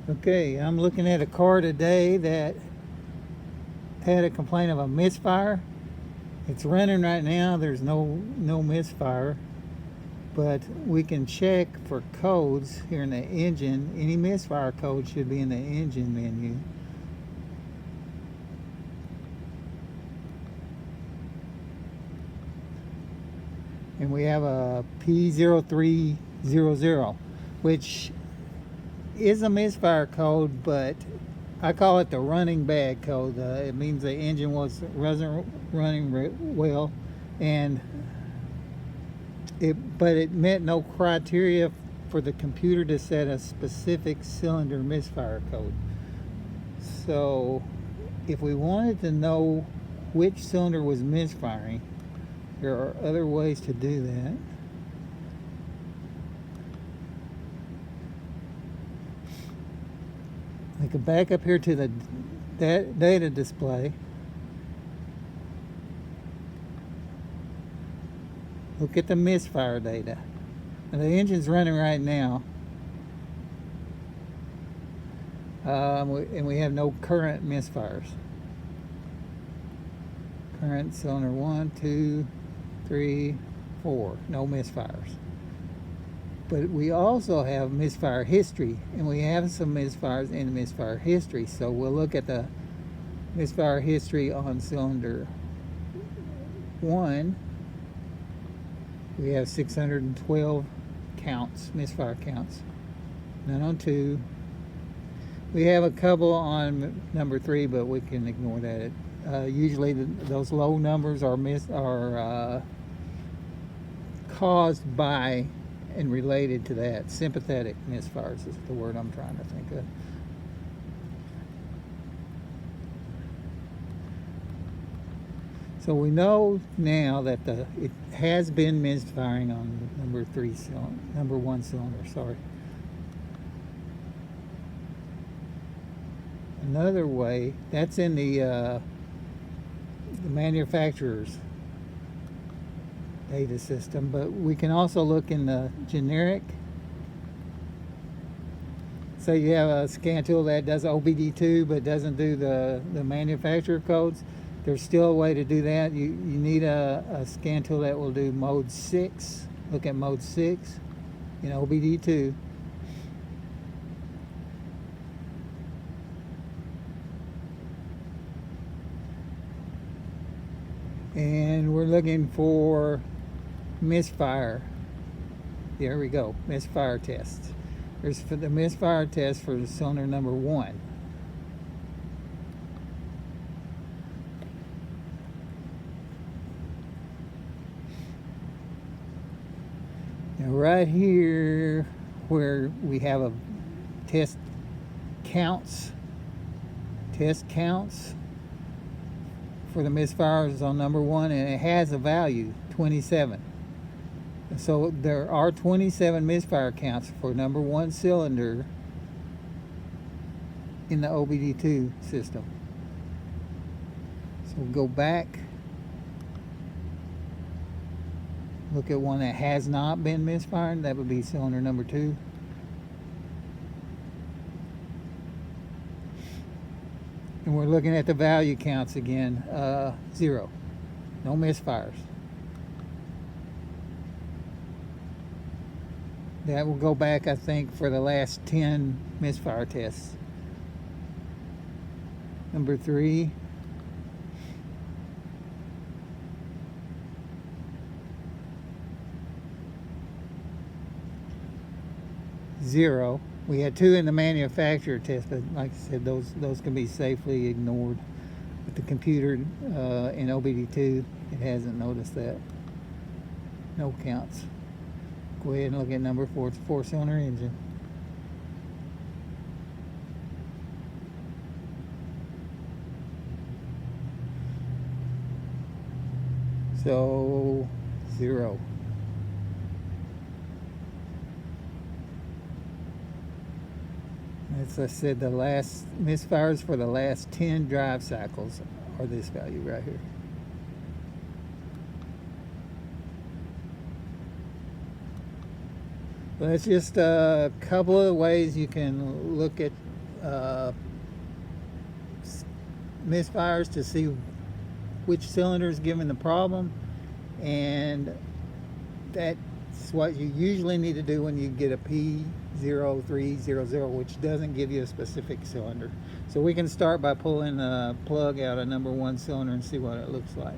Okay, I'm looking at a car today that had a complaint of a misfire. It's running right now. There's no misfire, but we can check for codes here in the engine. Any misfire code should be in the engine menu. And we have a P0300, which is a misfire code, but I call it the running bad code. It means the engine wasn't running well, and but it met no criteria for the computer to set a specific cylinder misfire code. So if we wanted to know which cylinder was misfiring, there are other ways to do that. We can back up here to the data display. Look at the misfire data. Now, the engine's running right now. And we have no current misfires. Current cylinder 1, 2, 3, 4. No misfires. But we also have misfire history, and we have some misfires in the misfire history. So we'll look at the misfire history on cylinder 1. We have 612 counts, misfire counts. None on 2. We have a couple on number 3, but we can ignore that. Usually those low numbers are caused by and related to that. Sympathetic misfires is the word I'm trying to think of. So we know now that it has been misfiring on number 1 cylinder. Sorry. Another way, that's in the manufacturer's data system, but we can also look in the generic. Say you have a scan tool that does OBD2 but doesn't do the manufacturer codes. There's still a way to do that. You need a scan tool that will do mode 6. Look at mode 6 in OBD2. And we're looking for misfire. There we go, misfire test. There's for the misfire test for cylinder number 1. Now right here where we have a test counts for the misfires on number 1, and it has a value 27. So there are 27 misfire counts for number 1 cylinder in the OBD2 system. So we'll go back, look at one that has not been misfiring. That would be cylinder number 2. And we're looking at the value counts again. 0. No misfires. That will go back, I think, for the last 10 misfire tests. Number 3. Zero. We had 2 in the manufacturer test, but like I said, those can be safely ignored. With the computer in OBD2, it hasn't noticed that. No counts. Go ahead and look at number 4. It's a 4-cylinder engine. So 0. As I said, the last misfires for the last 10 drive cycles are this value right here. Well, that's just a couple of ways you can look at uh, misfires to see which cylinder is giving the problem, and that's what you usually need to do when you get a P0300, which doesn't give you a specific cylinder. So we can start by pulling a plug out of number 1 cylinder and see what it looks like.